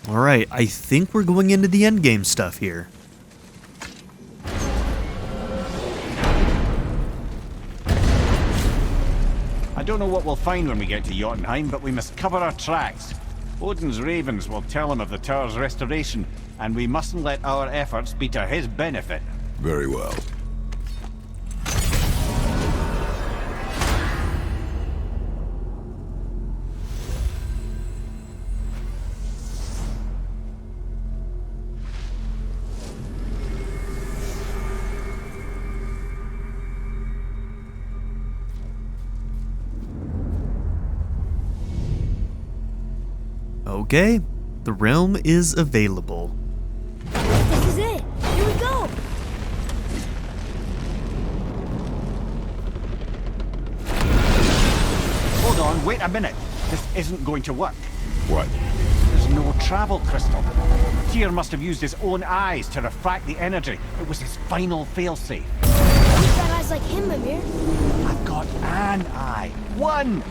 Alright, I think we're going into the endgame stuff here. I don't know what we'll find when we get to Jotunheim, but we must cover our tracks. Odin's ravens will tell him of the tower's restoration, and we mustn't let our efforts be to his benefit. Very well. Okay, the realm is available. This is it. Here we go. Hold on, wait a minute. This isn't going to work. What? There's no travel crystal. Tyr must have used his own eyes to refract the energy. It was his final failsafe. We've got eyes like him, Mimir. I've got an eye. One!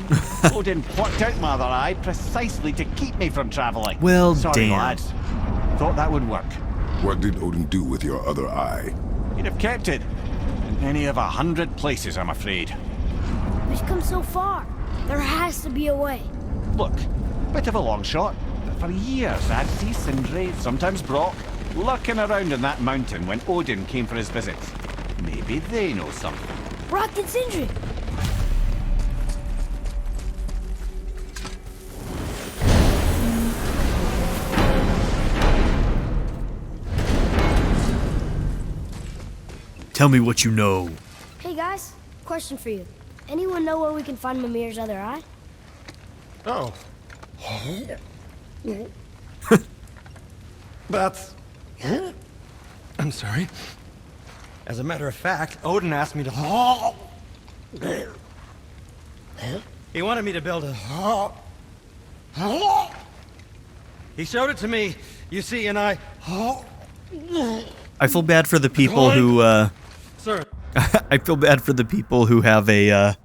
Odin plucked out my other eye precisely to keep me from traveling. Well, Sorry, damn. lads. Thought that would work. What did Odin do with your other eye? He'd have kept it. In any of 100 places, I'm afraid. We've come so far. There has to be a way. Look, bit of a long shot, but for years I'd see Sindri, sometimes Brock, lurking around in that mountain when Odin came for his visits. Maybe they know something. Brock and Sindri. Tell me what you know. Hey guys, question for you. Anyone know where we can find Mimir's other eye? Oh. That's... I'm sorry. As a matter of fact, Odin asked me to... He wanted me to build a... He showed it to me, you see, and I... I feel bad for the people who, Sir. I feel bad for the people who have a,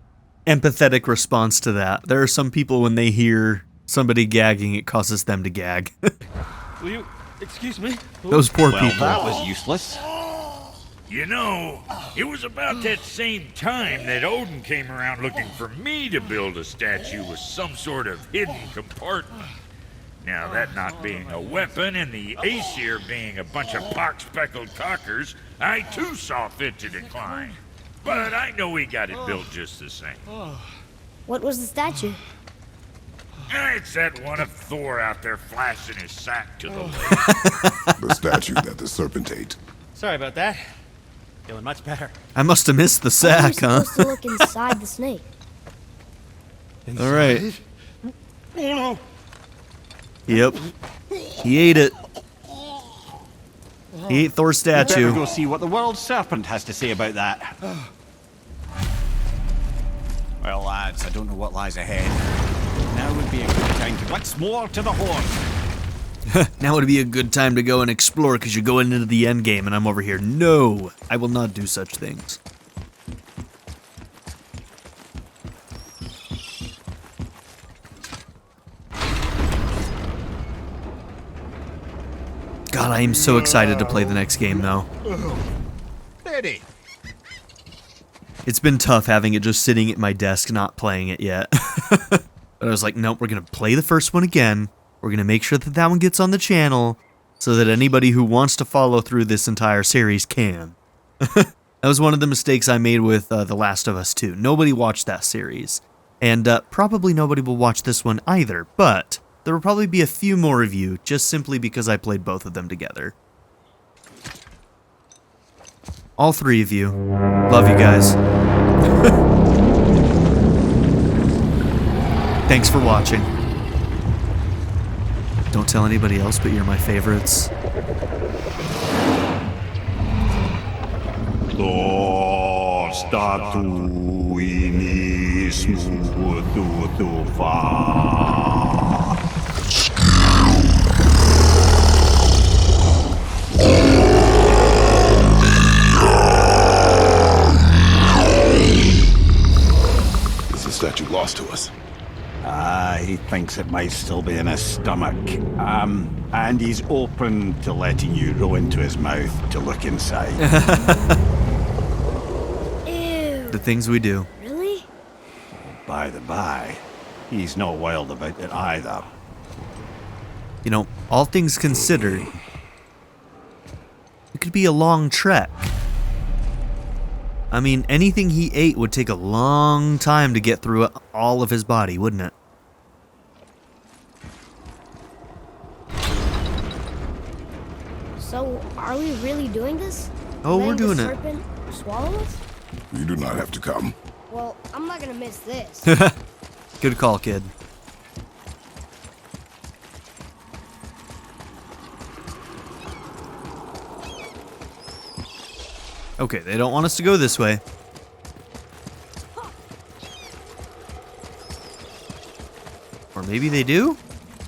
empathetic response to that. There are some people when they hear somebody gagging, it causes them to gag. Will you... Excuse me? Those poor Well, people. that was useless. You know, it was about that same time that Odin came around looking for me to build a statue with some sort of hidden compartment. Now, that not being a weapon and the Aesir being a bunch of pock-speckled cockers, I too saw fit to decline. But I know he got it built just the same. What was the statue? It's that one of Thor out there flashing his sack to the lake. The statue that the serpent ate. Sorry about that. Feeling much better. I must have missed the How are we sack, huh? supposed to look inside the snake? All right. Oh no. Yep. He ate it. He ate Thor's Better statue. go see what the world serpent has to say about that. Well, lads, I don't know what lies ahead. Now would be a good time to once more to the horn. Now would be a good time to go and explore because you're going into the end game and I'm over here. No, I will not do such things. God, I am so excited to play the next game though. Steady. It's been tough having it just sitting at my desk not playing it yet. But I was like, nope, we're going to play the first one again. We're going to make sure that that one gets on the channel so that anybody who wants to follow through this entire series can. That was one of the mistakes I made with The Last of Us 2. Nobody watched that series. And probably nobody will watch this one either, but there will probably be a few more of you just simply because I played both of them together. All three of you. Love you guys. Thanks for watching. Don't tell anybody else, but you're my favorites. Is the statue lost to us? Aye. he thinks it might still be in his stomach. And he's open to letting you roll into his mouth to look inside. Ew. The things we do. Really? By the by, he's not wild about it either. You know, all things considered, it could be a long trek. I mean, anything he ate would take a long time to get through all of his body, wouldn't it? So, are we really doing this? Oh, we're Letting doing the it. serpent swallow us? You do not have to come. Well, I'm not gonna miss this. Good call, kid. Okay, they don't want us to go this way. Or maybe they do?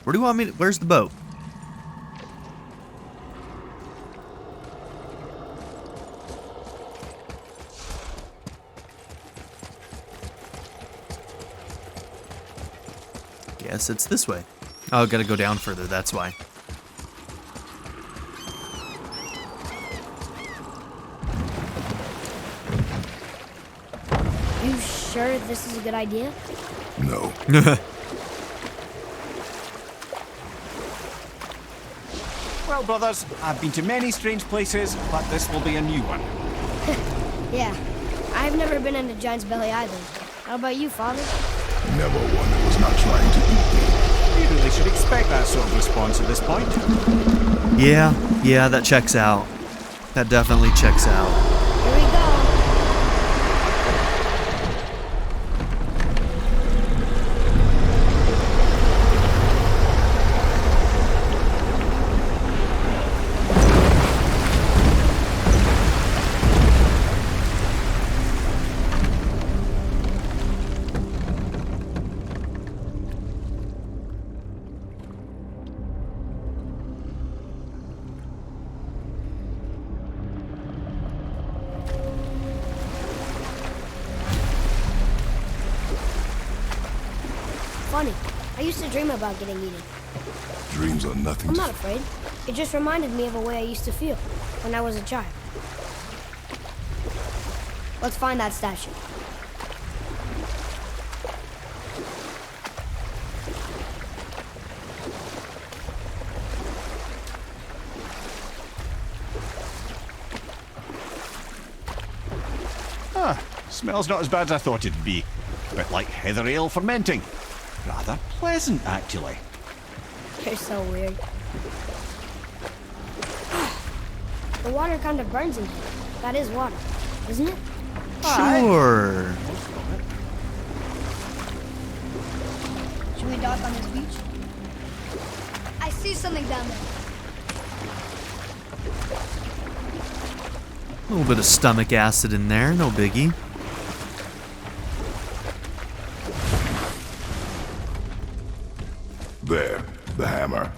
Where do you want me to, where's the boat? Guess it's this way. Oh, gotta go down further, that's why. You sure this is a good idea? No. Well, brothers, I've been to many strange places, but this will be a new one. Yeah. I've never been into Giant's Belly either. How about you, Father? Never one that was not trying to eat me. You really should expect that sort of response at this point. Yeah, that checks out. That definitely checks out. Here we go. Funny. I used to dream about getting eaten. Dreams are nothing I'm to... not afraid. It just reminded me of a way I used to feel when I was a child. Let's find that statue. Smells not as bad as I thought it'd be. A bit like heather ale fermenting. Rather pleasant, actually. You're so weird. The water kind of burns in here. That is water, isn't it? Sure. Should we dock on this beach? I see something down there. A little bit of stomach acid in there, no biggie. There, the hammer.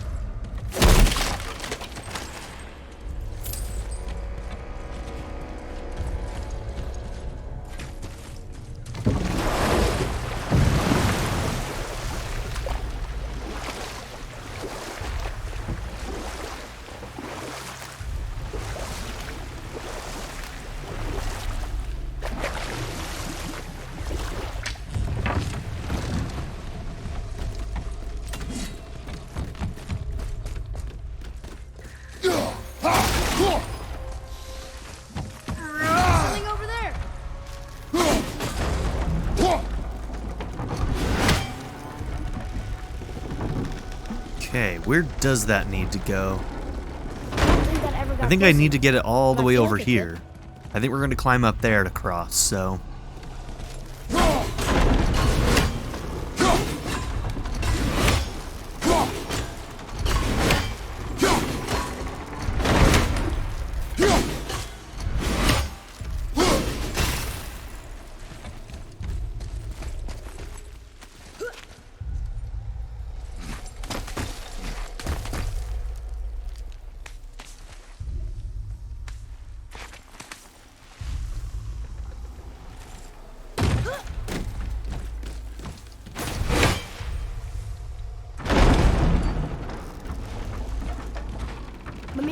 Something over there. Okay, where does that need to go? I don't think that ever got I think I closer. need to get it all the But I way feel over like it here. did. I think we're going to climb up there to cross, so...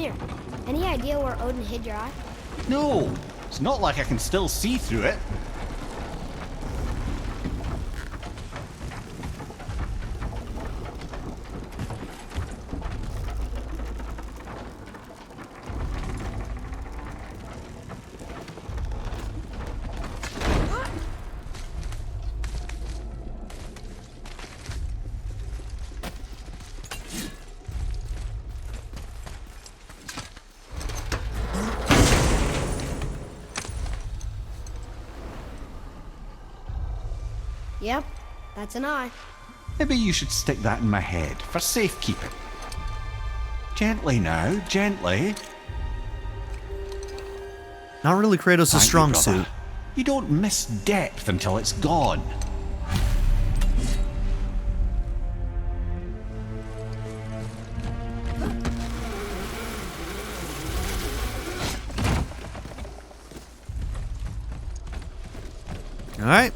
Mimir, any idea where Odin hid your eye? No, it's not like I can still see through it. Yep, that's an eye. Maybe you should stick that in my head for safekeeping. Gently now, gently. Not really Kratos' Thank you, strong brother. suit. You don't miss depth until it's gone. All right.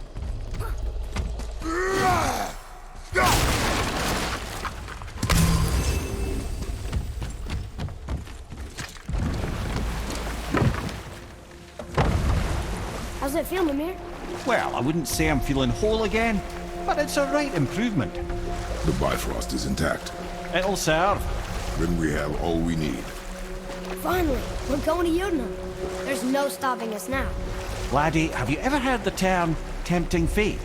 How's it feel, Mimir? Well, I wouldn't say I'm feeling whole again, but it's a right improvement. The Bifrost is intact. It'll serve. Then we have all we need. Finally, we're going to Jotunheim. There's no stopping us now. Laddie, have you ever heard the term tempting fate?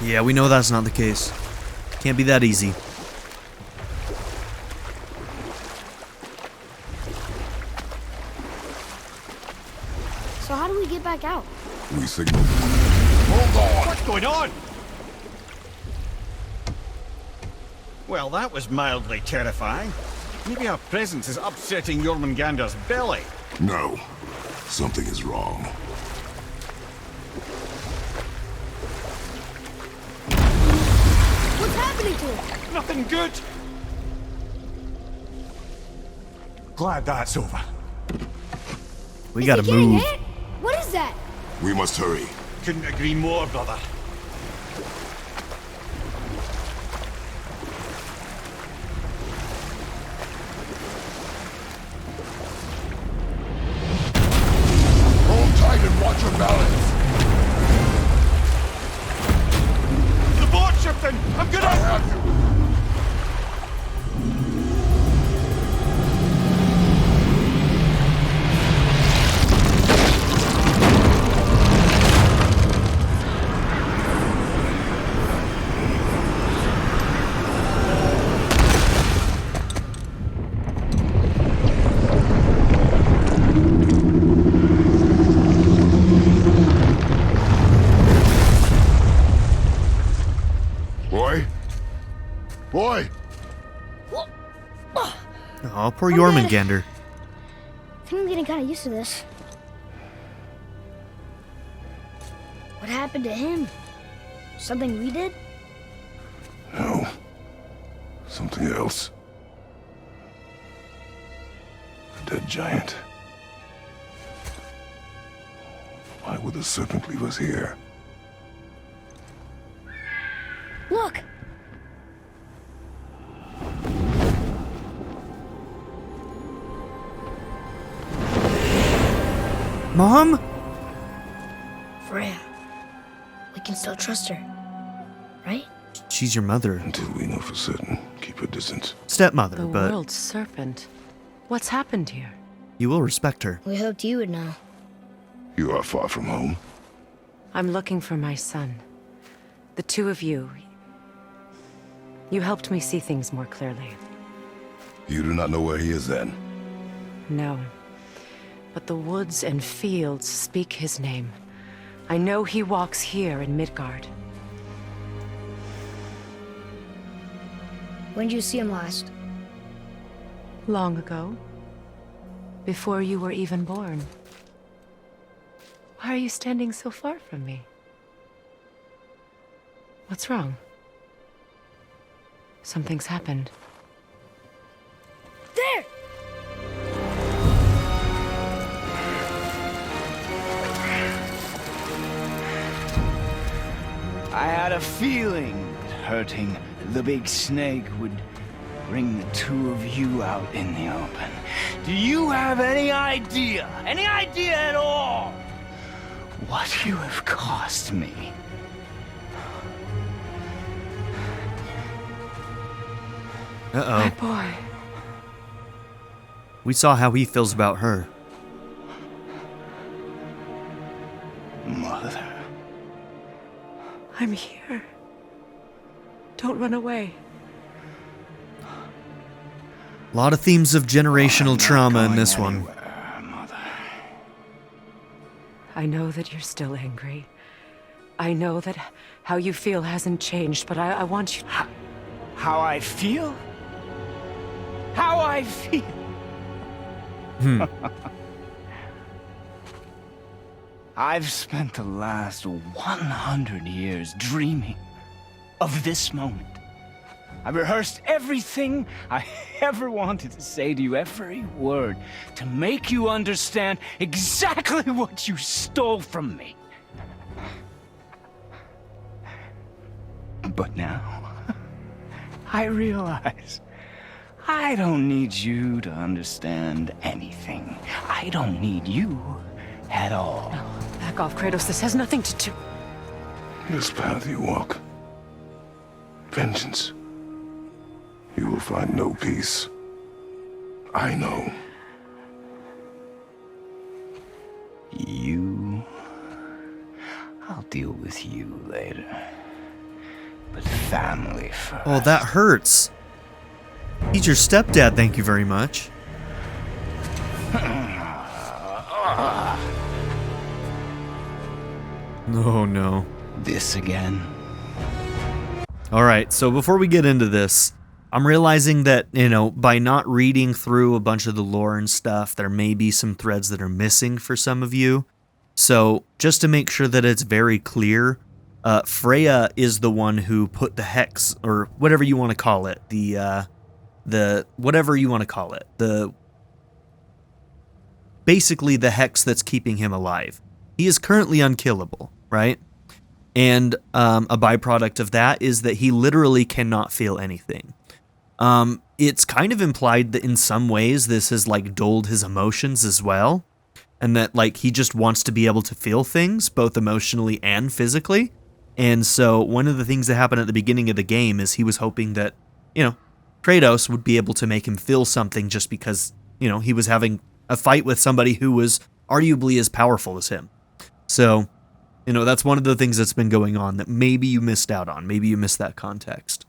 Yeah, we know that's not the case. Can't be that easy. So how do we get back out? We signal. Hold on! What's going on? Well, that was mildly terrifying. Maybe our presence is upsetting Jormungandr's belly. No. Something is wrong. What's happening to him? Nothing good. Glad that's over. We Is gotta he getting move. hit? What is that? We must hurry. Couldn't agree more, brother. Hold tight and watch your balance. The boat shifting! I'm gonna... I have you. Boy? Boy! Oh, poor Oh, Jormungandr. I think I'm getting kind of used to this. What happened to him? Something we did? No. Something else. A dead giant. Why would the serpent leave us here? Look! Mom? Freya. We can still trust her. Right? She's your mother. Until we know for certain, keep a distance. Stepmother, The but world's serpent. What's happened here? you will respect her. We hoped you would know. You are far from home. I'm looking for my son. The two of you. You helped me see things more clearly. You do not know where he is then? No. But the woods and fields speak his name. I know he walks here in Midgard. When did you see him last? Long ago. Before you were even born. Why are you standing so far from me? What's wrong? Something's happened. There! I had a feeling that hurting the big snake would bring the two of you out in the open. Do you have any idea at all, what you have cost me? Uh-oh. My boy. We saw how he feels about her. Mother. I'm here. Don't run away. A lot of themes of generational I'm not trauma in going this one. anywhere, Mother. I know that you're still angry. I know that how you feel hasn't changed, but I want you... How I feel? How I feel? I've spent the last 100 years dreaming of this moment. I rehearsed everything I ever wanted to say to you, every word, to make you understand exactly what you stole from me. But now, I realize I don't need you to understand anything. I don't need you at all. No, back off, Kratos. This has nothing to do... This path you walk, vengeance, you will find no peace. I know. You... I'll deal with you later. But family first. Oh, that hurts. He's your stepdad, thank you very much. Oh no. This again? Alright, so before we get into this, I'm realizing that, you know, by not reading through a bunch of the lore and stuff, there may be some threads that are missing for some of you. So, just to make sure that it's very clear, Freya is the one who put the hex, or whatever you want to call it, whatever you want to call it, basically the hex that's keeping him alive. He is currently unkillable, right? And a byproduct of that is that he literally cannot feel anything. It's kind of implied that in some ways this has like dulled his emotions as well, and that like he just wants to be able to feel things both emotionally and physically. And so one of the things that happened at the beginning of the game is he was hoping that, you know, Kratos would be able to make him feel something just because, you know, he was having a fight with somebody who was arguably as powerful as him. So, you know, that's one of the things that's been going on that maybe you missed out on. Maybe you missed that context.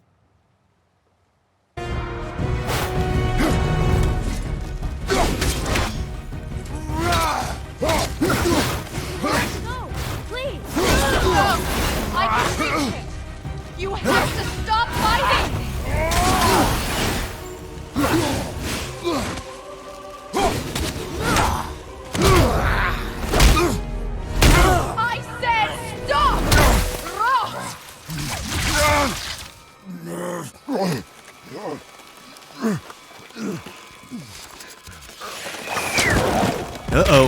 No, please! I can reach it! You have to stop fighting! I said stop! Uh-oh.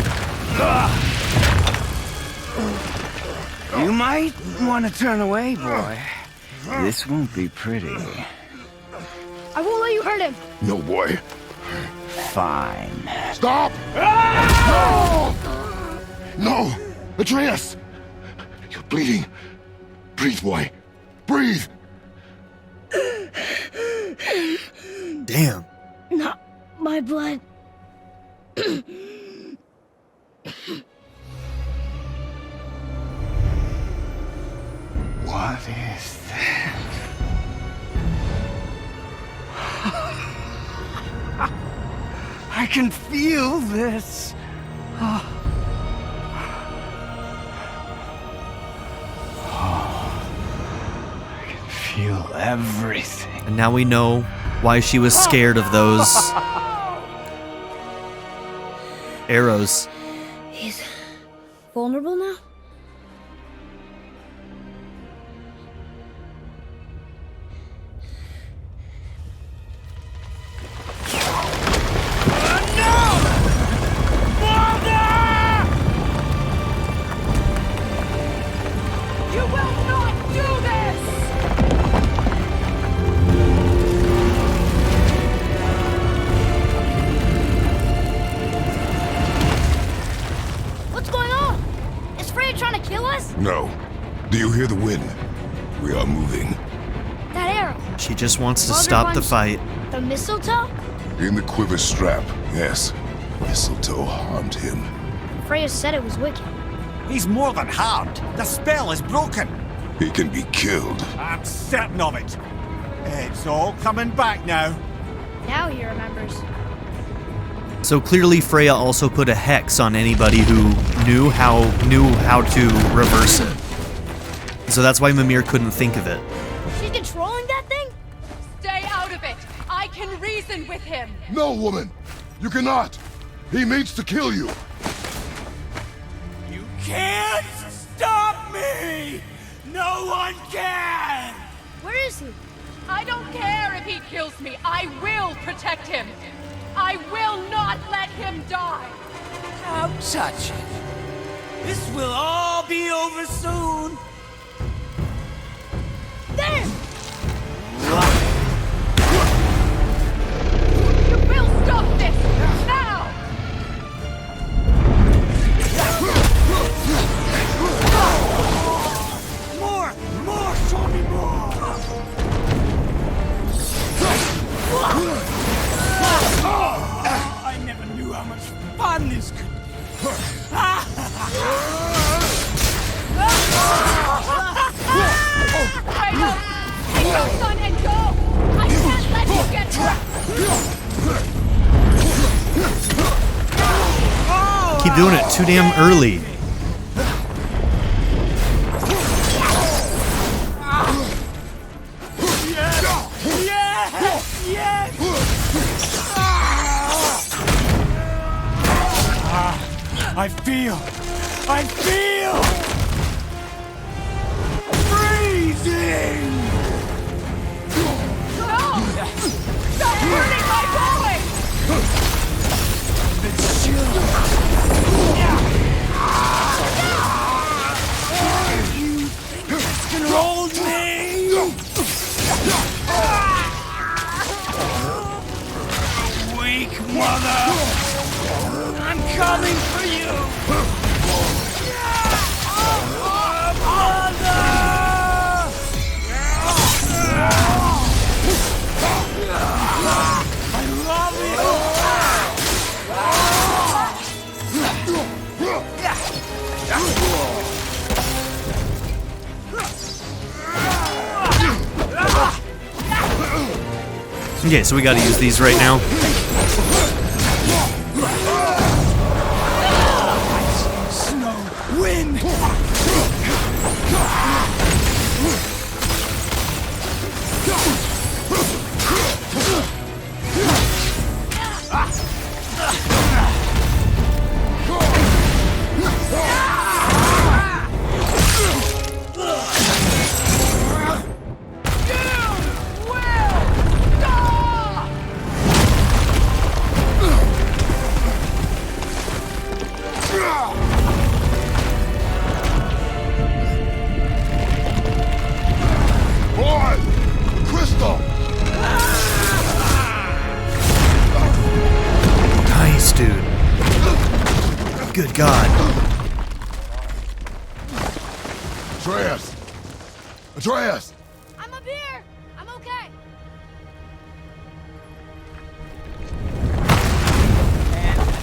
You might want to turn away, boy. This won't be pretty. I won't let you hurt him! No, boy. Fine. Stop! No! No! Atreus! You're bleeding. Breathe, boy. Breathe! Damn. Not my blood. What is that? I can feel this. I can feel everything. And now we know why she was scared of those arrows. He's vulnerable now? You will not do this! Do you hear the wind? We are moving. That arrow. She just wants to Other stop the ones- fight. The mistletoe? In the quiver strap, yes. Mistletoe harmed him. Freya said it was wicked. He's more than harmed. The spell is broken. He can be killed. I'm certain of it. It's all coming back now. Now he remembers. So clearly Freya also put a hex on anybody who knew how to reverse it. So that's why Mimir couldn't think of it. She's controlling that thing? Stay out of it. I can reason with him. No, woman! You cannot! He means to kill you! You can't stop me! No one can! Where is he? I don't care if he kills me. I will protect him. I will not let him die. How touching. This will all be over soon. There! You will stop this now. More, show me more! I never knew how much fun this could Kratos, take your son and go. I can't let you get hurt. Keep doing it too damn early. Yes! I feel freezing! No! Stop hurting my boy! It's chill. You think this can hold me? Weak mother! I'm coming for you! I love Okay, so we gotta use these right now. snow, wind. Boy! Crystal! Nice, dude. Good God. Atreus! Atreus! I'm up here! I'm okay!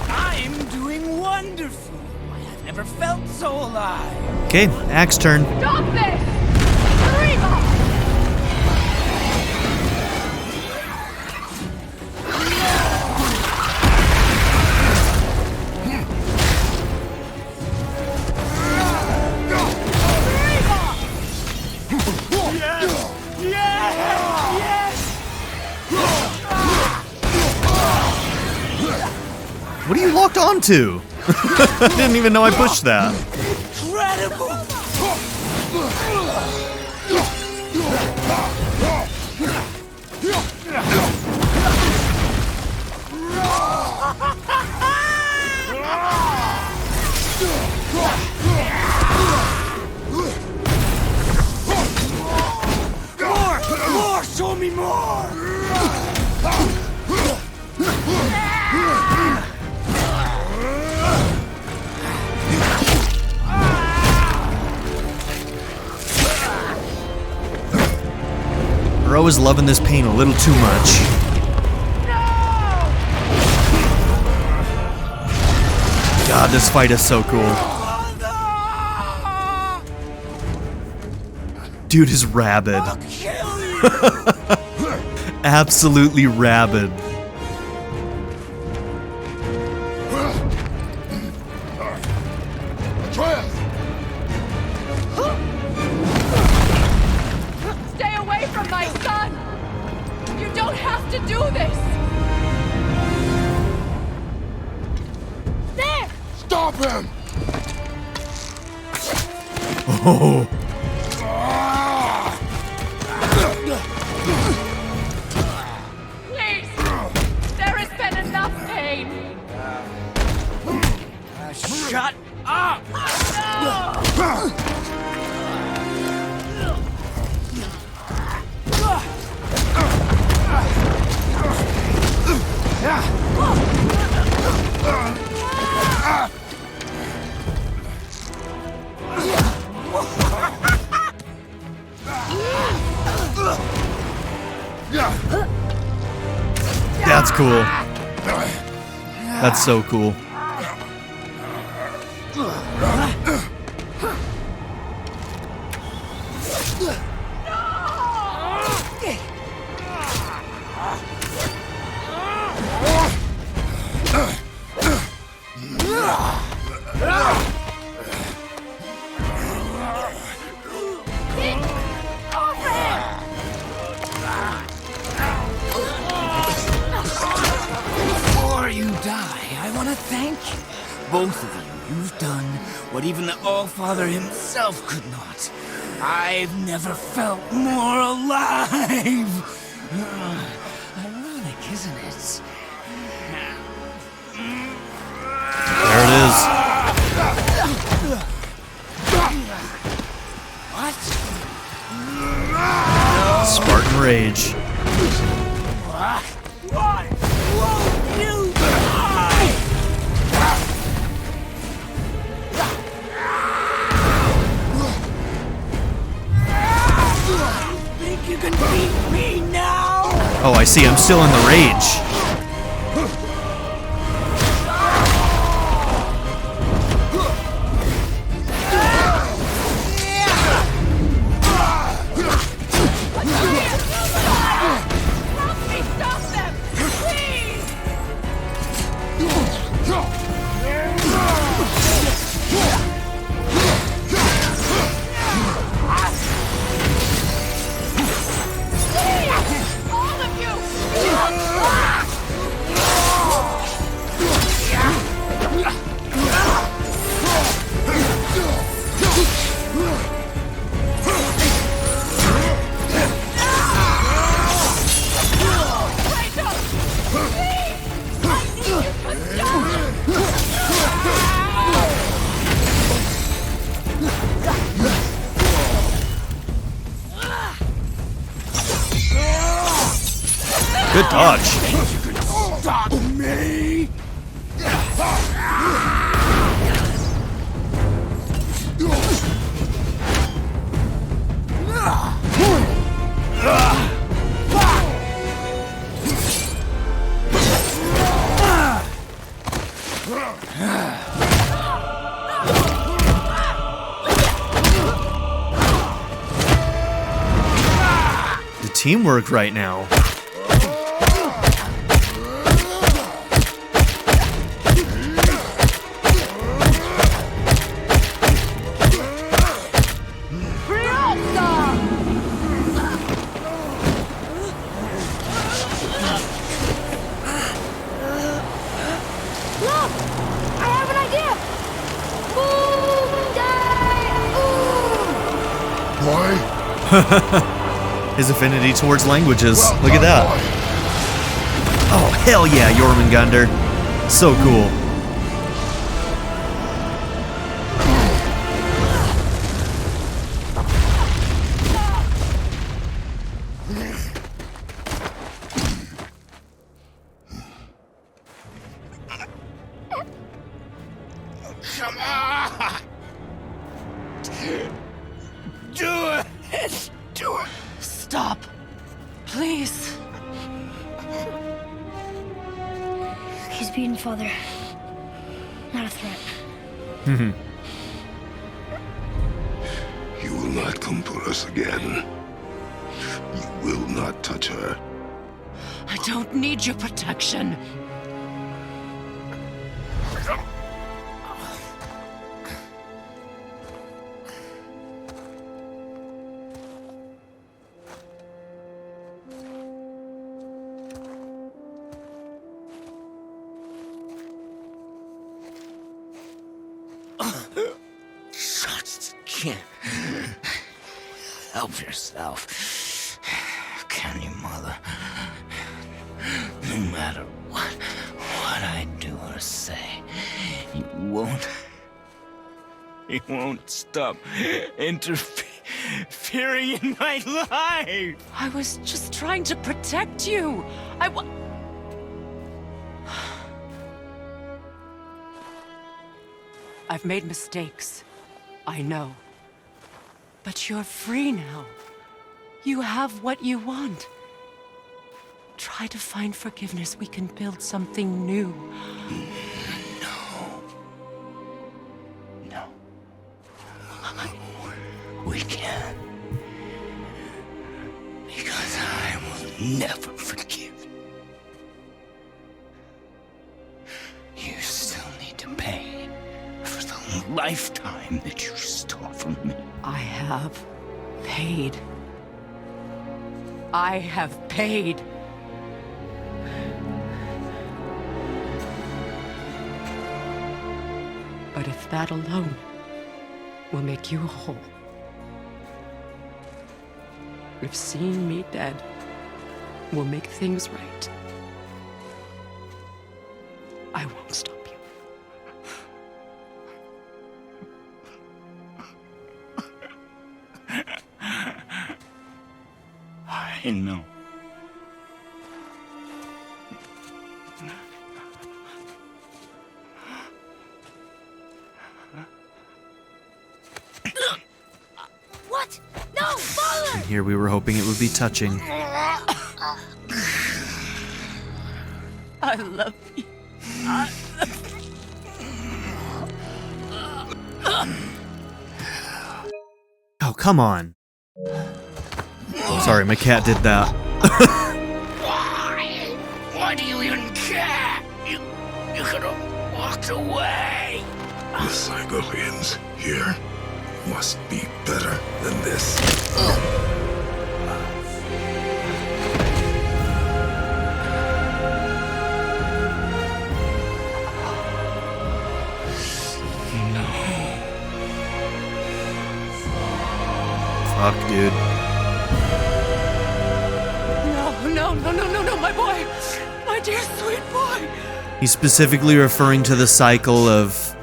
I'm doing wonderful. I've never felt so alive. Okay, Axe turn. Stop this! Reba! What are you locked onto? I didn't even know I pushed that. Incredible! More! Show me more! Bro is loving this pain a little too much. God, this fight is so cool. Dude is rabid. Absolutely rabid. Atreus! Stay away from my son! You don't have to do this! There! Stop him! Oh. Please! There has been enough pain! Shut up! That's cool. That's so cool. Before you die, I want to thank you. Both of you, you've done what even the All-Father himself could not. I've never felt more alive. Ironic, isn't it? There it is. What? Spartan Rage. Why won't you die? Think you can beat me now? Oh, I see. I'm still in the rage. Help me stop them! Please! All of you! Kratos! Please! I need you to stop! Good dodge. Stop me! The teamwork right now. Look! I have an idea! Boom, day, ooh! Why? His affinity towards languages. Look at that. Oh, hell yeah, Jormungandr. So cool. Come on! Do it! Do it! Stop. Please. He's beaten, Father. Not a threat. You will not come for us again. You will not touch her. I don't need your protection. Just can't help yourself. Can you, Mother? No matter what I do or say, you won't stop interfering in my life. I was just trying to protect you. I've made mistakes. I know. But you're free now. You have what you want. Try to find forgiveness. We can build something new. No. We can't. Because I will never forgive. You still need to pay for the lifetime that you stole from me. I have paid. I have paid. But if that alone will make you whole, if seeing me dead will make things right, I won't stop you. I know. What? No, Father! And here we were hoping it would be touching. I love you. Oh, come on. Sorry, my cat did that. Why? Why do you even care? You could have walked away. The cycle ends here. Must be better than this. Fuck, dude. No, my boy! My dear sweet boy! He's specifically referring to the cycle of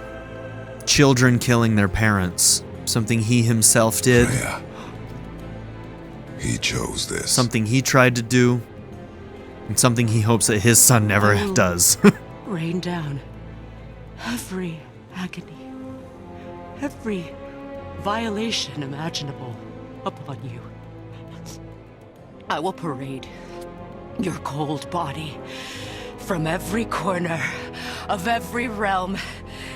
children killing their parents. Something he himself did. Yeah. He chose this. Something he tried to do. And something he hopes that his son never does. Rain down every agony, every violation imaginable upon you. I will parade your cold body from every corner of every realm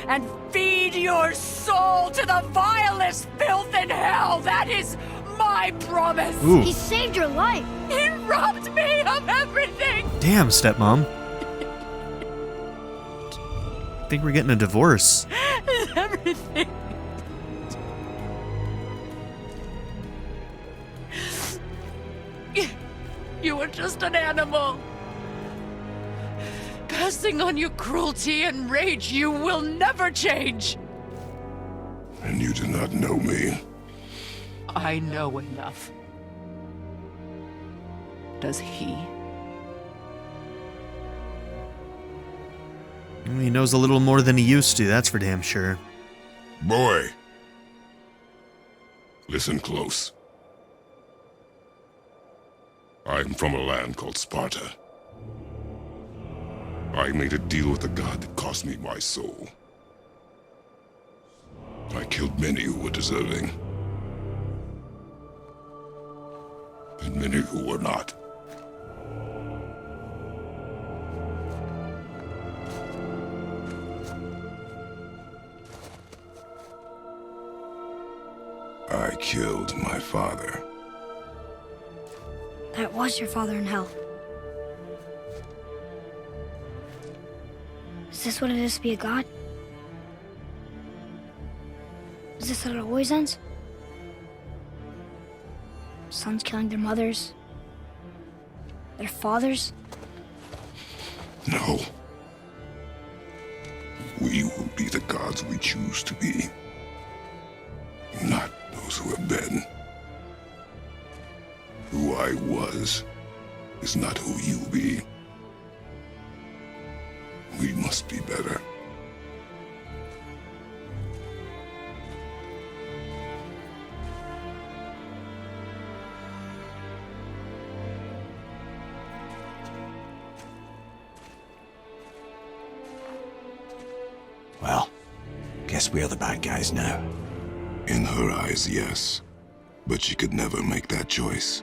and feed your soul to the vilest filth in hell. That is my promise. Ooh. He saved your life. He robbed me of everything. Damn, stepmom. I think we're getting a divorce. Everything. You were just an animal. Passing on your cruelty and rage, you will never change. And you do not know me. I know enough. Does he? He knows a little more than he used to, that's for damn sure. Boy. Listen close. I'm from a land called Sparta. I made a deal with the god that cost me my soul. I killed many who were deserving. And many who were not. killed my father. That was your father in hell. Is this what it is to be a god? Is this how it always ends? Sons killing their mothers? Their fathers? No. We will be the gods we choose to be. Not those who have been. Who I was is not who you be. We must be better. Well, guess we're the bad guys now. In her eyes, yes. But she could never make that choice.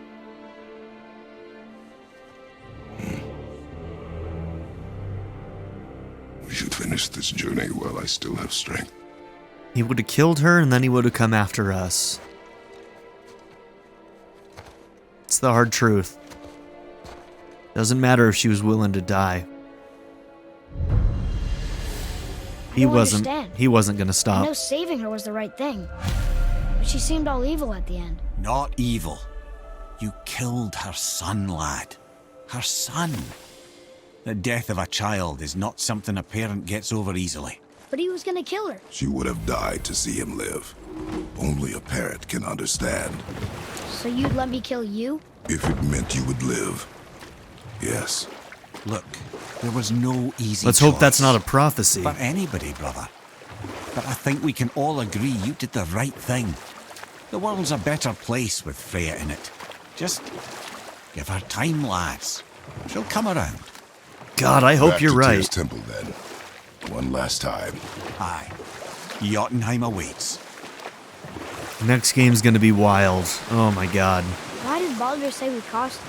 We should finish this journey while I still have strength. He would have killed her, and then he would have come after us. It's the hard truth. Doesn't matter if she was willing to die. He wasn't gonna I stop. know saving her was the right thing. But she seemed all evil at the end. Not evil. You killed her son, lad. Her son. The death of a child is not something a parent gets over easily. But he was gonna kill her. She would have died to see him live. Only a parent can understand. So you'd let me kill you? If it meant you would live. Yes. Look, there was no easy Let's hope choice that's not a prophecy. for anybody, brother. But I think we can all agree you did the right thing. The world's a better place with Freya in it. Just give her time, lads. She'll come around. God, I hope Back you're to right. Tyr's temple then. One last time. Aye. Jotunheim awaits. Next game's gonna be wild. Oh my god. Why did Baldur say we cost?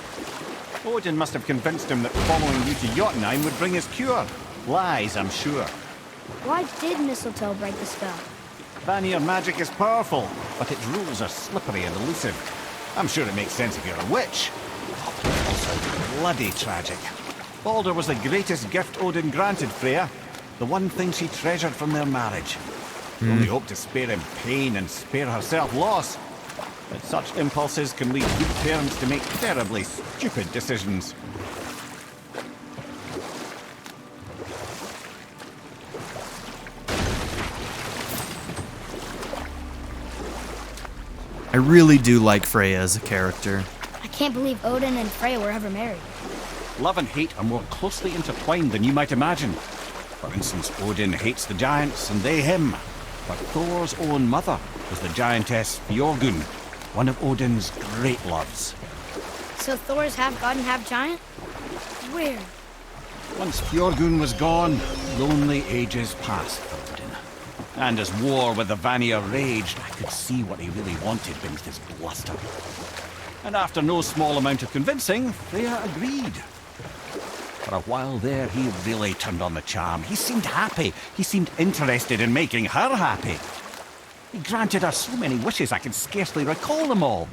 Odin must have convinced him that following you to Jotunheim would bring his cure. Lies, I'm sure. Why did mistletoe break the spell? Vanir magic is powerful, but its rules are slippery and elusive. I'm sure it makes sense if you're a witch. Also bloody tragic. Baldur was the greatest gift Odin granted Freya. The one thing she treasured from their marriage. She only hoped to spare him pain and spare herself loss. But such impulses can lead good parents to make terribly stupid decisions. I really do like Freya as a character. I can't believe Odin and Freya were ever married. Love and hate are more closely intertwined than you might imagine. For instance, Odin hates the giants and they him. But Thor's own mother was the giantess Björgun, one of Odin's great loves. So Thor's half god and half giant? Weird. Once Björgun was gone, lonely ages passed for Odin. And as war with the Vanir raged, I could see what he really wanted beneath his bluster. And after no small amount of convincing, Freya agreed. For a while there, he really turned on the charm. He seemed happy. He seemed interested in making her happy. He granted her so many wishes I can scarcely recall them all.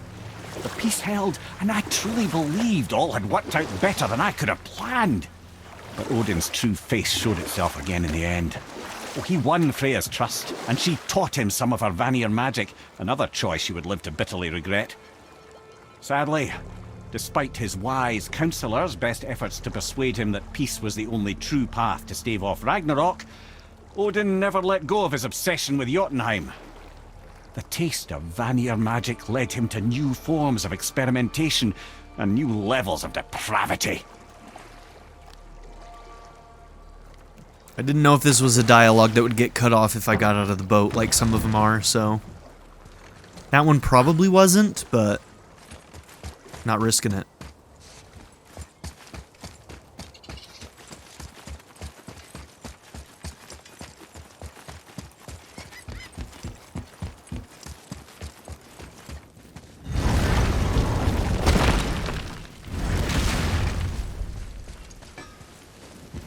The peace held, and I truly believed all had worked out better than I could have planned. But Odin's true face showed itself again in the end. Oh, he won Freya's trust, and she taught him some of her Vanir magic, another choice he would live to bitterly regret. Sadly, despite his wise counsellors' best efforts to persuade him that peace was the only true path to stave off Ragnarok, Odin never let go of his obsession with Jotunheim. The taste of Vanir magic led him to new forms of experimentation and new levels of depravity. I didn't know if this was a dialogue that would get cut off if I got out of the boat, like some of them are, so... That one probably wasn't, but... Not risking it.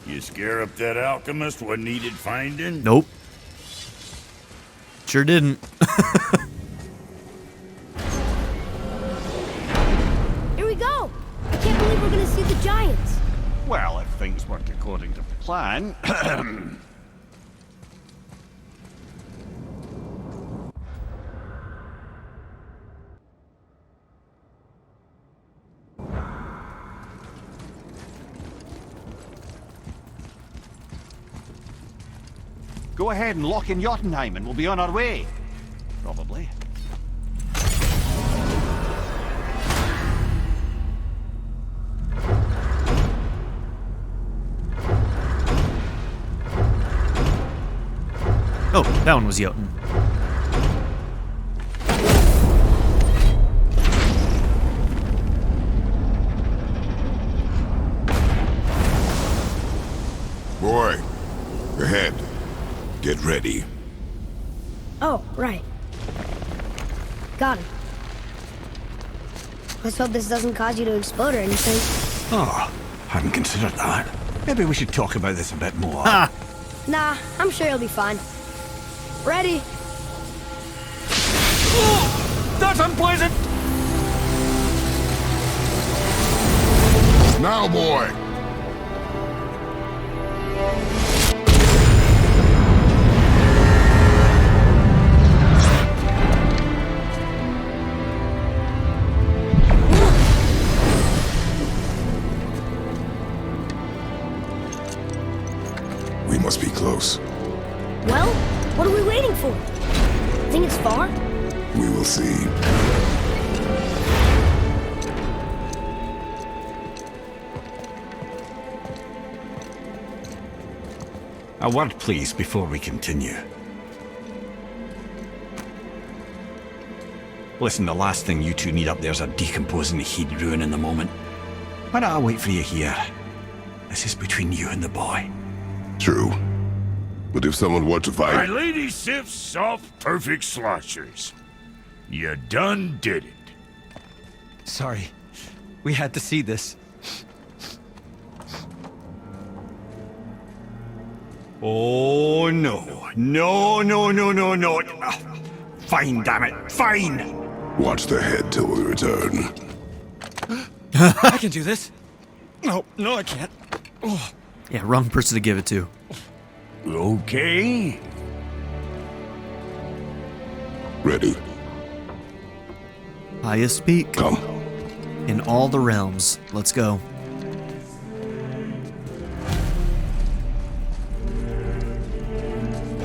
You scare up that alchemist what needed finding? Nope. Sure didn't. to see the giants. Well, if things work according to plan. Go ahead and lock in Jotunheim and we'll be on our way. Probably. Oh, that one was Jotun. Boy, ahead. Get ready. Oh, right. Got it. Let's hope this doesn't cause you to explode or anything. Oh, hadn't considered that. Maybe we should talk about this a bit more. Ah! Nah, I'm sure you'll be fine. Ready? That's unpleasant! Now, boy! We must be close. Well, what are we waiting for? Think it's far? We will see. A word, please, before we continue. Listen, the last thing you two need up there's a decomposing heat ruining the moment. Why don't I wait for you here? This is between you and the boy. True. But if someone were to My fight... lady sips soft, perfect sloshers. You done did it. Sorry. We had to see this. Oh, no. No, no, no, no, no. Fine, damn it. Fine! Watch the head till we return. I can do this. No, I can't. Oh. Yeah, wrong person to give it to. Okay. Ready. Highest peak Come. in all the realms. Let's go.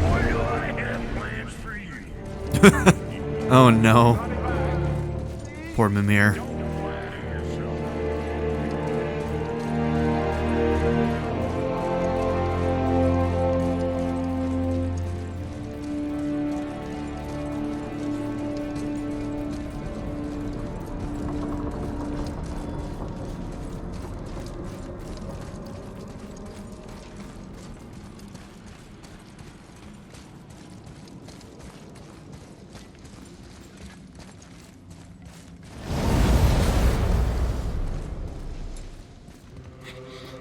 Why do I have plans for you? Oh no. Poor Mimir.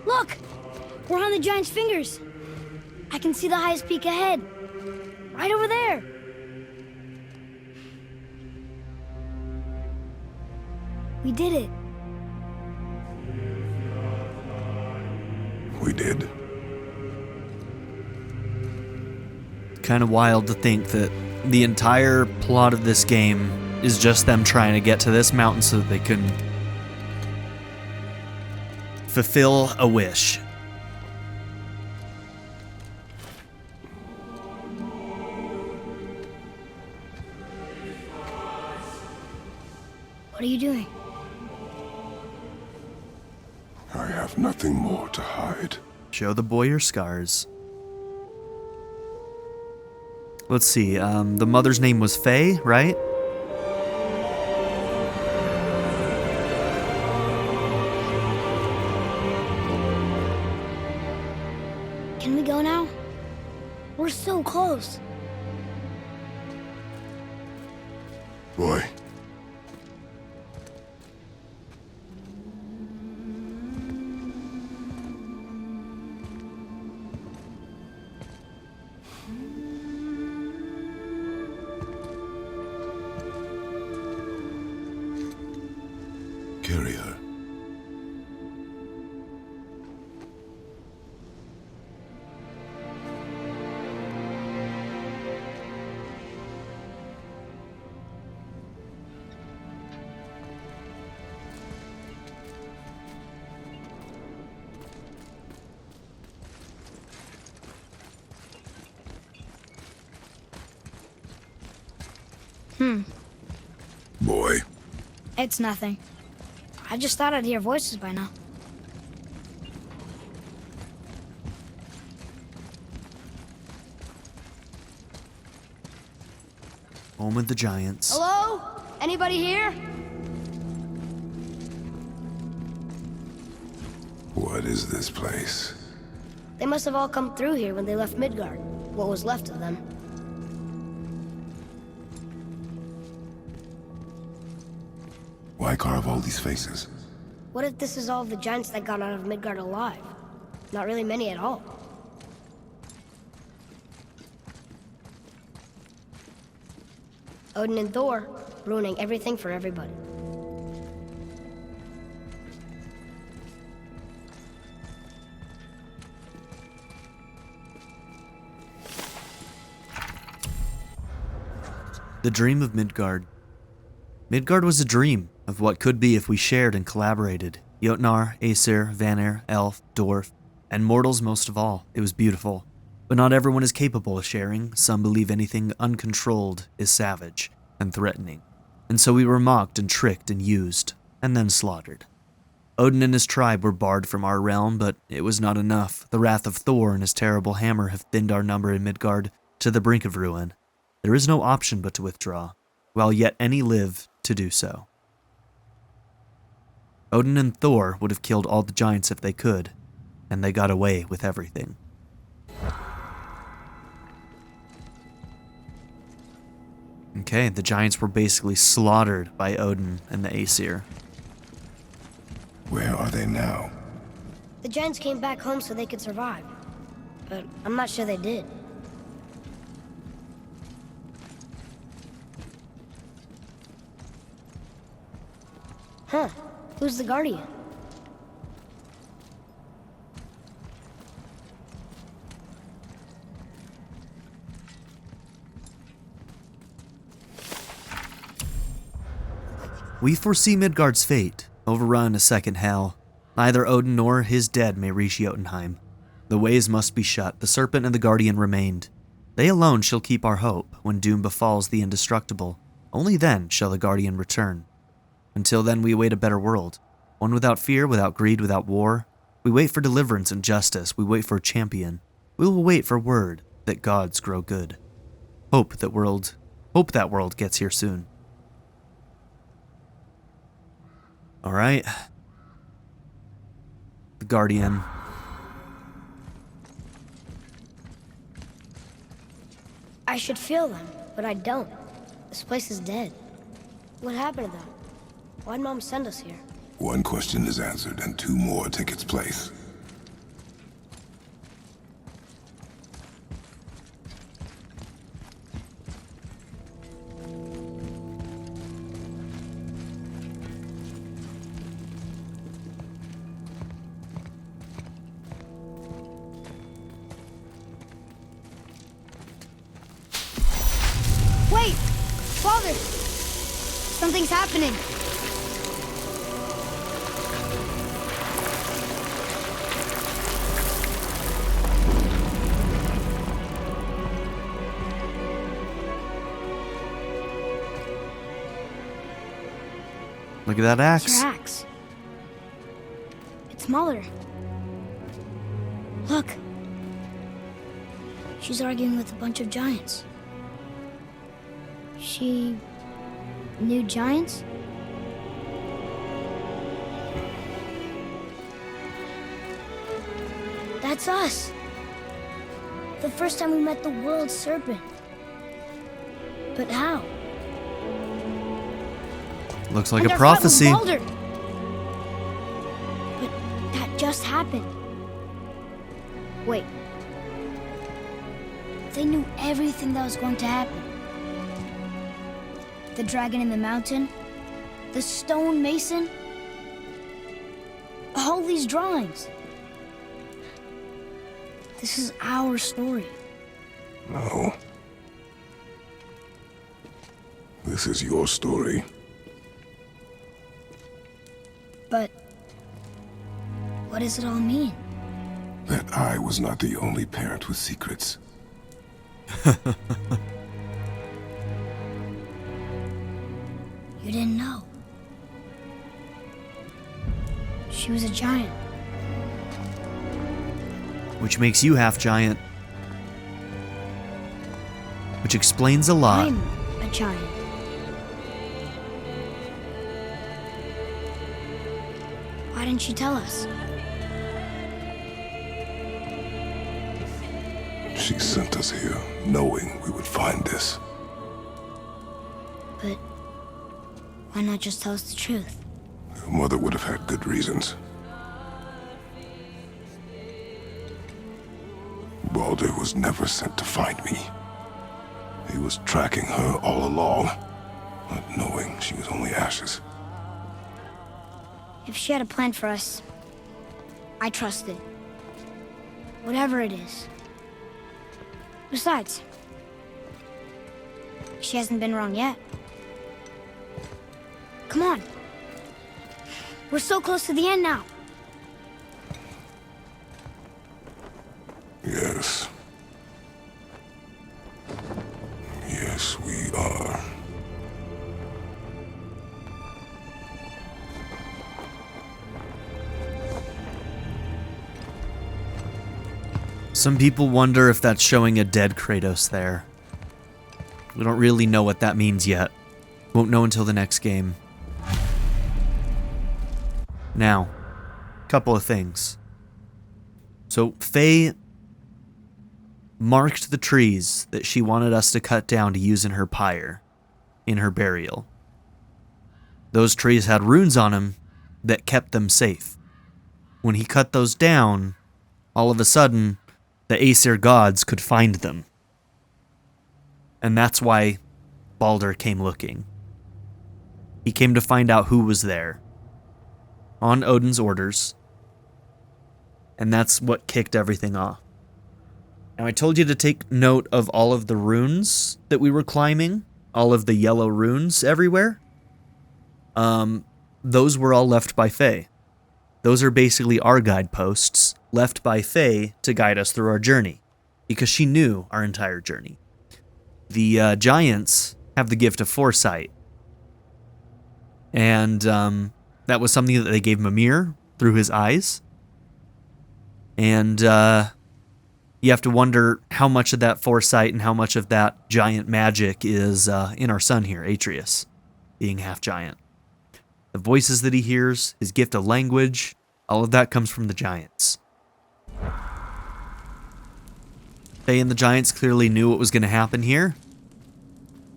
Look! We're on the giant's fingers. I can see the highest peak ahead. Right over there. We did it. We did. Kind of wild to think that the entire plot of this game is just them trying to get to this mountain so that they can fulfill a wish. What are you doing? I have nothing more to hide. Show the boy your scars. Let's see, the mother's name was Faye, right? Can we go now? We're so close. Boy. Carry her. Boy, It's nothing. I just thought I'd hear voices by now. Home of the giants. Hello? Anybody here? what is this place? They must have all come through here when they left Midgard. What was left of them. Why carve all these faces? What if this is all of the giants that got out of Midgard alive? Not really many at all. Odin and Thor, ruining everything for everybody. The dream of Midgard. Midgard was a dream of what could be if we shared and collaborated. Jotnar, Aesir, Vanir, Elf, Dwarf, and mortals most of all. It was beautiful. But not everyone is capable of sharing. Some believe anything uncontrolled is savage and threatening. And so we were mocked and tricked and used, and then slaughtered. Odin and his tribe were barred from our realm, but it was not enough. The wrath of Thor and his terrible hammer have thinned our number in Midgard to the brink of ruin. There is no option but to withdraw, while yet any live to do so. Odin and Thor would have killed all the giants if they could, and they got away with everything. Okay, the giants were basically slaughtered by Odin and the Aesir. Where are they now? The giants came back home so they could survive. But I'm not sure they did. Huh. Who's the Guardian? We foresee Midgard's fate, overrun a second hell. Neither Odin nor his dead may reach Jotunheim. The ways must be shut, the serpent and the guardian remained. They alone shall keep our hope when doom befalls the indestructible. Only then shall the guardian return. Until then we await a better world, one without fear, without greed, without war. We wait for deliverance and justice, we wait for a champion. We will wait for word that gods grow good. Hope that world gets here soon. Alright. The Guardian. I should feel them, but I don't. This place is dead. What happened to them? Why'd Mom send us here? One question is answered and two more take its place. Wait! Father! Something's happening! Look at that axe. It's her axe. It's Mother. Look. She's arguing with a bunch of giants. She knew giants? That's us. The first time we met the world serpent. But how? Looks like And a our fight with prophecy. Baldur. But that just happened. Wait. They knew everything that was going to happen. The dragon in the mountain, the stone mason, all these drawings. This is our story. No. This is your story. But what does it all mean? That I was not the only parent with secrets. You didn't know. She was a giant. Which makes you half giant. Which explains a lot. I'm a giant. Why didn't she tell us? She sent us here knowing we would find this. But why not just tell us the truth? Your mother would have had good reasons. Baldur was never sent to find me. He was tracking her all along, not knowing she was only ashes. If she had a plan for us, I trust it. Whatever it is. Besides, she hasn't been wrong yet. Come on. We're so close to the end now. Yes. Yes, we are. Some people wonder if that's showing a dead Kratos there. We don't really know what that means yet. Won't know until the next game. Now, couple of things. So, Faye marked the trees that she wanted us to cut down to use in her pyre, in her burial. Those trees had runes on them that kept them safe. When he cut those down, all of a sudden, the Aesir gods could find them. And that's why Baldur came looking. He came to find out who was there. On Odin's orders. And that's what kicked everything off. Now, I told you to take note of all of the runes that we were climbing. All of the yellow runes everywhere. Those were all left by Faye. Those are basically our guideposts left by Faye to guide us through our journey. Because she knew our entire journey. The giants have the gift of foresight. And that was something that they gave Mimir through his eyes. And you have to wonder how much of that foresight and how much of that giant magic is in our son here, Atreus, being half giant. The voices that he hears, his gift of language, all of that comes from the giants. Faye and the giants clearly knew what was going to happen here.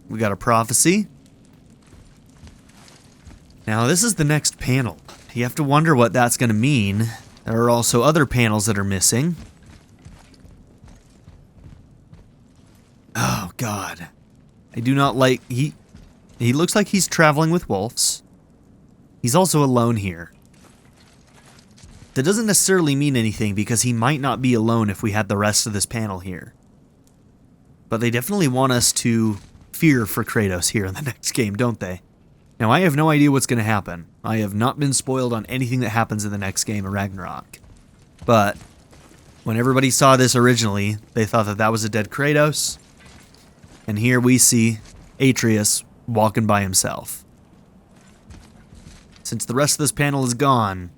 We got a prophecy. Now, this is the next panel. You have to wonder what that's going to mean. There are also other panels that are missing. Oh, God. I do not like... He looks like he's traveling with wolves. He's also alone here. That doesn't necessarily mean anything because he might not be alone if we had the rest of this panel here. But they definitely want us to fear for Kratos here in the next game, don't they? Now, I have no idea what's going to happen. I have not been spoiled on anything that happens in the next game of Ragnarok. But when everybody saw this originally, they thought that that was a dead Kratos. And here we see Atreus walking by himself. Since the rest of this panel is gone,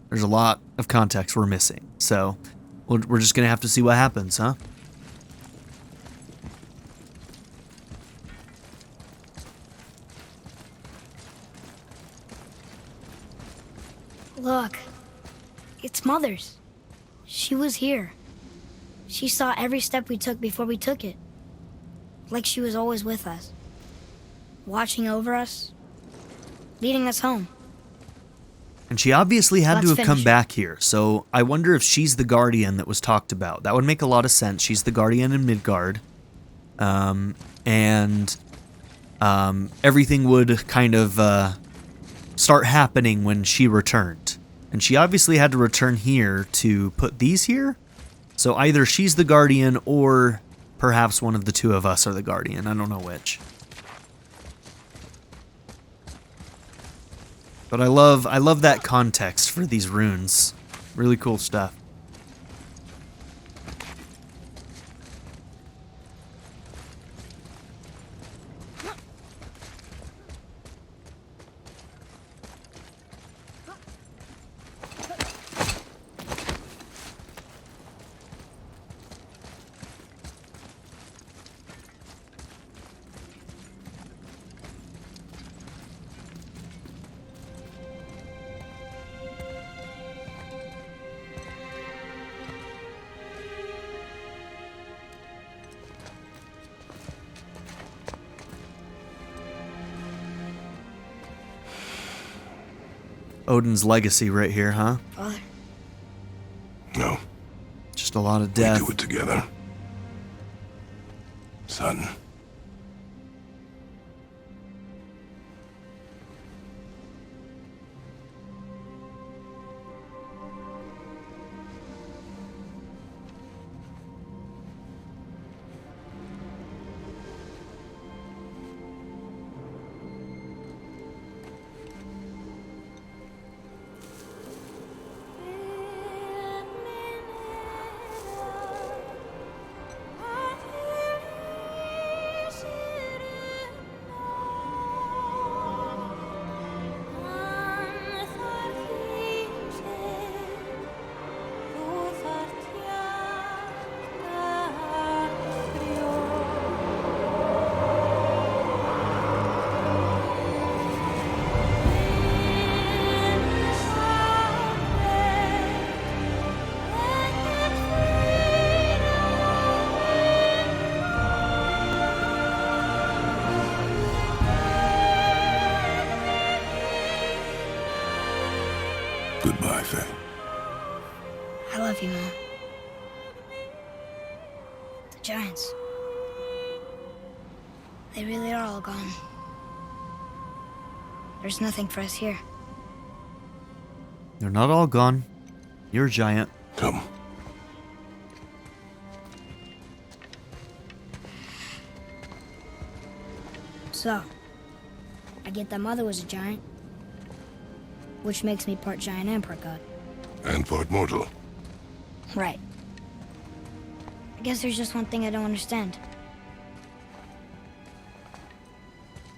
there's a lot of context we're missing. So we're just going to have to see what happens, huh? Look, it's Mother's. She was here. She saw every step we took before we took it. Like she was always with us. Watching over us. Leading us home. And she obviously had to Let's have come finish. back here, so I wonder if she's the guardian that was talked about. That would make a lot of sense. She's the guardian in Midgard. Everything would kind of start happening when she returned. And she obviously had to return here to put these here. So either she's the guardian or perhaps one of the two of us are the guardian. I don't know which. But I love that context for these runes. Really cool stuff. Odin's legacy right here, huh? Father, No, Just a lot of we death. do it together. Son. Goodbye, Faye. I love you, Mom. The giants. They really are all gone. There's nothing for us here. They're not all gone. You're a giant. Come. So, I get that Mother was a giant, which makes me part giant and part god. And part mortal. Right. I guess there's just one thing I don't understand.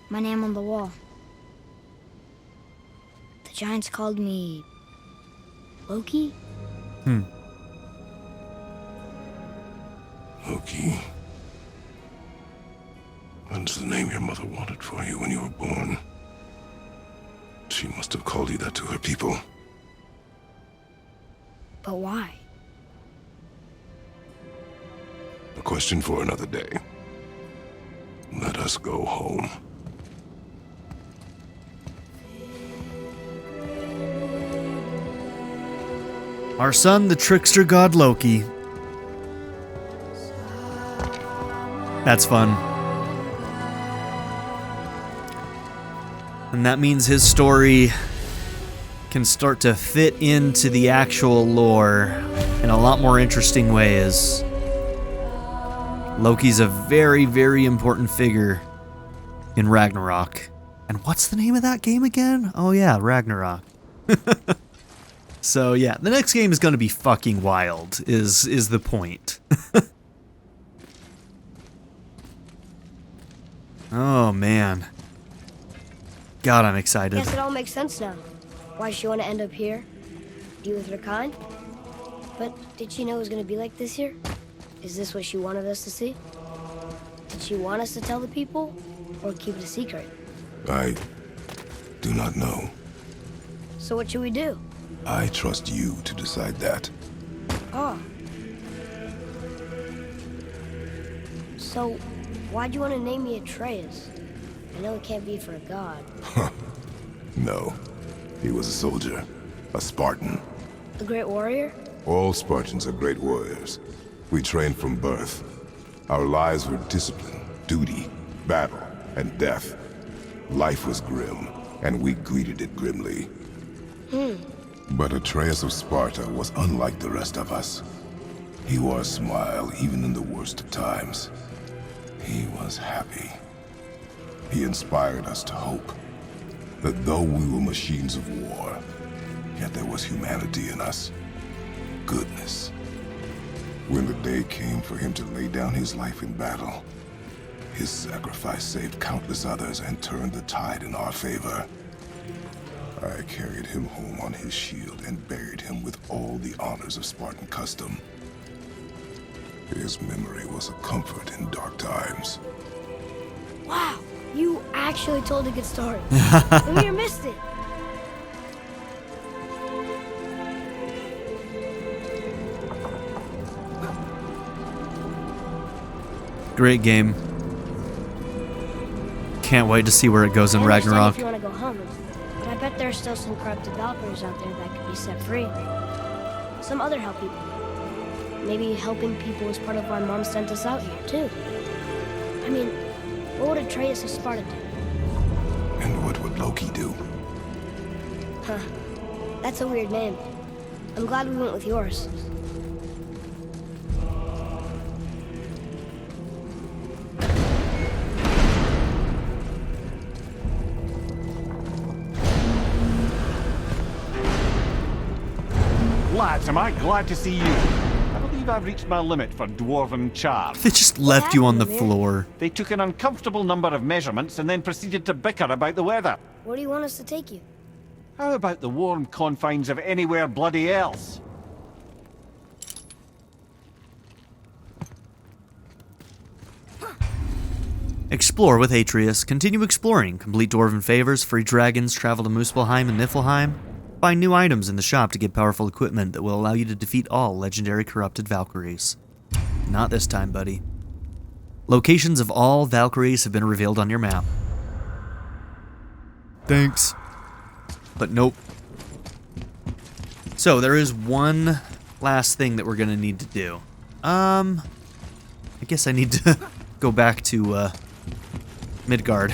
My name on the wall. The giants called me... Loki? Loki. That's the name your mother wanted for you when you were born. She must have called you that to her people. But why? A question for another day. Let us go home. Our son, the trickster god Loki. That's fun. And that means his story can start to fit into the actual lore in a lot more interesting ways. Loki's a very, very important figure in Ragnarok. And what's the name of that game again? Oh yeah, Ragnarok. So yeah, the next game is going to be fucking wild, is the point. Oh man. God, I'm excited. Guess it all makes sense now. Why she want to end up here? Be with her kind? But did she know it was going to be like this here? Is this what she wanted us to see? Did she want us to tell the people? Or keep it a secret? I do not know. So what should we do? I trust you to decide that. Oh. So, why'd you want to name me Atreus? I know it can't be for a god. No. He was a soldier. A Spartan. A great warrior? All Spartans are great warriors. We trained from birth. Our lives were discipline, duty, battle, and death. Life was grim, and we greeted it grimly. But Atreus of Sparta was unlike the rest of us. He wore a smile even in the worst of times. He was happy. He inspired us to hope that though we were machines of war, yet there was humanity in us. Goodness. When the day came for him to lay down his life in battle, his sacrifice saved countless others and turned the tide in our favor. I carried him home on his shield and buried him with all the honors of Spartan custom. His memory was a comfort in dark times. Wow, you actually told a good story. We missed it. Great game. Can't wait to see where it goes in I understand Ragnarok. if you want to go home, but I bet there's still some corrupted Valkyries out there that could be set free. Some other help people. Maybe helping people is part of why Mom sent us out here, too. I mean, what would Atreus of Sparta do? And what would Loki do? Huh. That's a weird name. I'm glad we went with yours. Lads, am I glad to see you. I believe I've reached my limit for dwarven charm. They just left you on the happened, Amir? floor. They took an uncomfortable number of measurements and then proceeded to bicker about the weather. Where do you want us to take you? How about the warm confines of anywhere bloody else? Explore with Atreus. Continue exploring. Complete dwarven favors, free dragons, travel to Muspelheim and Niflheim. Find new items in the shop to get powerful equipment that will allow you to defeat all legendary corrupted Valkyries. Not this time, buddy. Locations of all Valkyries have been revealed on your map. Thanks. But nope. So there is one last thing that we're gonna need to do. I guess I need to go back to Midgard.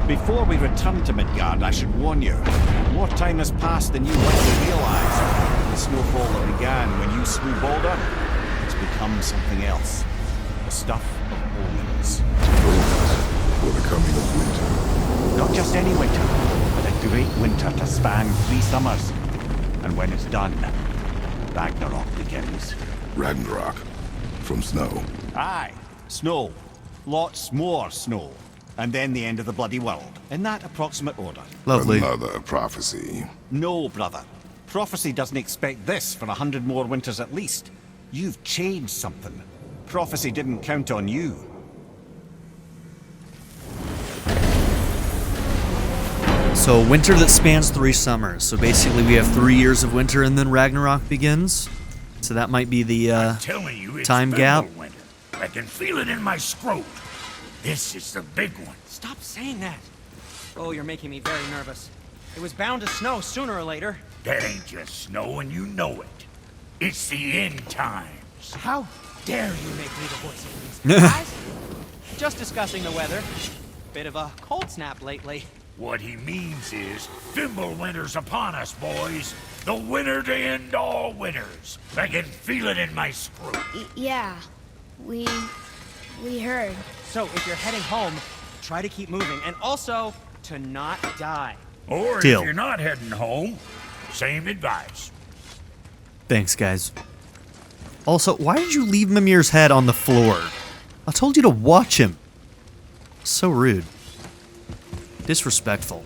Before we return to Midgard, I should warn you. More time has passed than you likely realize. The snowfall that began when you slew Balder has become something else. The stuff of omens. For the coming of winter. Not just any winter, but a great winter to span 3 summers. And when it's done, Ragnarok begins. Ragnarok. From snow. Aye, snow. Lots more snow. And then the end of the bloody world. In that approximate order. Lovely. Another prophecy. No, brother. Prophecy doesn't expect this for 100 more winters at least. You've changed something. Prophecy didn't count on you. So winter that spans 3 summers. So basically we have 3 years of winter and then Ragnarok begins. So that might be the Telling you, it's time gap. Winter. I can feel it in my scrot. This is the big one. Stop saying that. Oh, you're making me very nervous. It was bound to snow sooner or later. That ain't just snow and you know it. It's the end times. How dare you make me the voice of reason? Guys, just discussing the weather. Bit of a cold snap lately. What he means is, Fimbulwinter's upon us, boys. The winter to end all winters. I can feel it in my scrot. Yeah, we heard. So, if you're heading home, try to keep moving, and also to not die. Or Deal. if you're not heading home, same advice. Thanks, guys. Also, why did you leave Mimir's head on the floor? I told you to watch him. So rude. Disrespectful.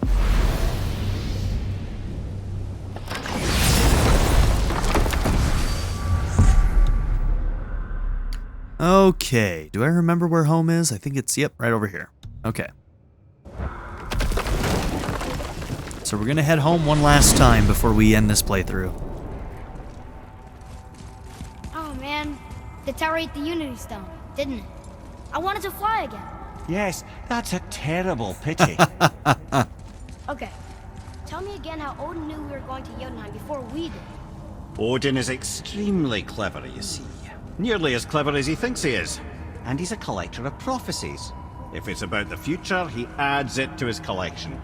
Okay, do I remember where home is? I think it's, yep, right over here. Okay. So we're gonna head home one last time before we end this playthrough. Oh man, the tower ate the Unity Stone, didn't it? I wanted to fly again. Yes, that's a terrible pity. Okay, tell me again how Odin knew we were going to Jotunheim before we did. Odin is extremely clever, you see. Nearly as clever as he thinks he is. And he's a collector of prophecies. If it's about the future, he adds it to his collection.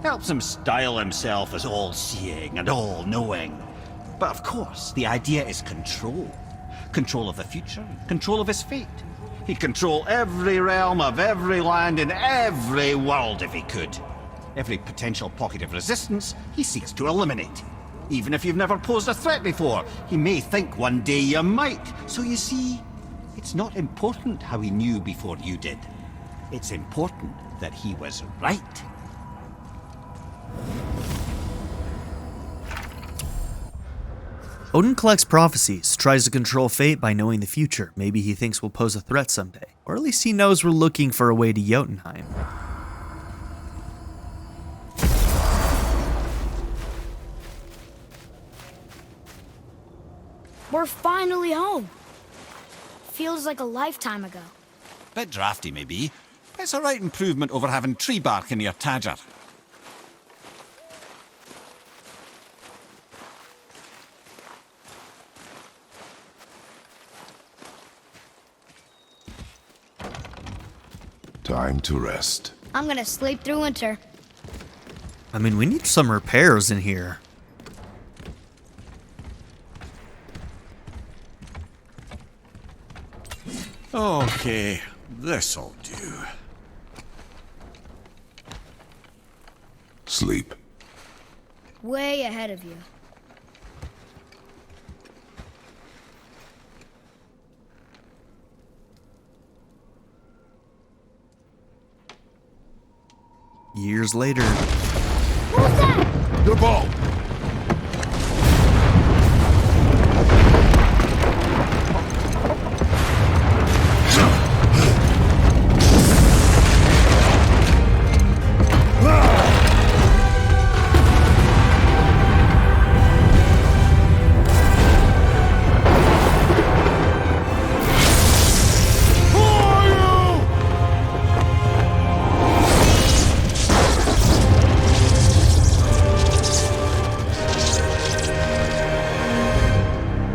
Helps him style himself as all-seeing and all-knowing. But of course, the idea is control. Control of the future, control of his fate. He'd control every realm of every land in every world if he could. Every potential pocket of resistance, he seeks to eliminate. Even if you've never posed a threat before, he may think one day you might. So you see, it's not important how he knew before you did. It's important that he was right. Odin collects prophecies, tries to control fate by knowing the future. Maybe he thinks we'll pose a threat someday. Or at least he knows we're looking for a way to Jotunheim. We're finally home. Feels like a lifetime ago. Bit drafty, maybe, but it's a right improvement over having tree bark in your tadger. Time to rest. I'm gonna sleep through winter. I mean, we need some repairs in here. Okay, this'll do. Sleep. Way ahead of you. Years later. What was that? The ball!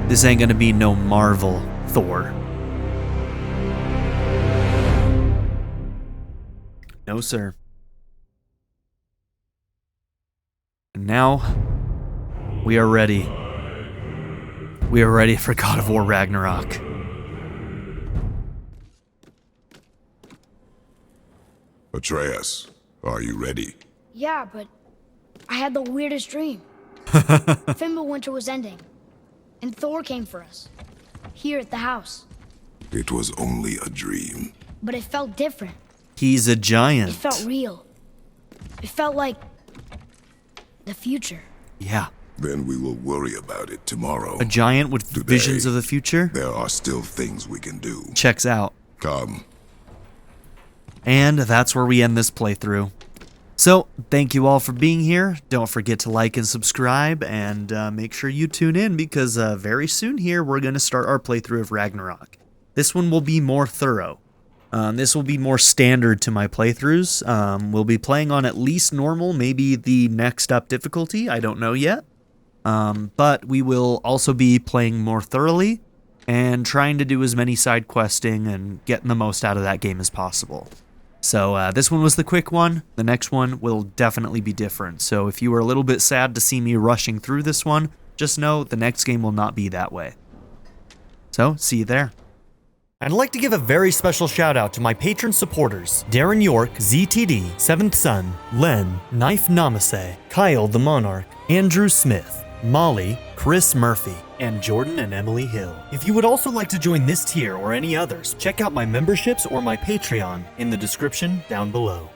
This ain't gonna be no Marvel Thor. No, sir. And now, we are ready. We are ready for God of War Ragnarok. Atreus, are you ready? Yeah, but I had the weirdest dream. Fimbulwinter was ending, and Thor came for us. Here at the house. It was only a dream. But it felt different. He's a It giant. felt real. It felt like the future. Yeah. Then we will worry about it tomorrow. A giant with Today, visions of the future? There are still things we can do. Checks out. Come. And that's where we end this playthrough. So, thank you all for being here. Don't forget to like and subscribe, and make sure you tune in, because very soon here we're going to start our playthrough of Ragnarok. This one will be more thorough. This will be more standard to my playthroughs. We'll be playing on at least normal, maybe the next up difficulty, I don't know yet. But we will also be playing more thoroughly, and trying to do as many side questing and getting the most out of that game as possible. So this one was the quick one. The next one will definitely be different. So if you were a little bit sad to see me rushing through this one, just know the next game will not be that way. So, see you there. I'd like to give a very special shout out to my patron supporters: Darren York, ZTD, Seventh Son, Len, Knife Namaste, Kyle the Monarch, Andrew Smith, Molly, Chris Murphy, and Jordan and Emily Hill. If you would also like to join this tier or any others, check out my memberships or my Patreon in the description down below.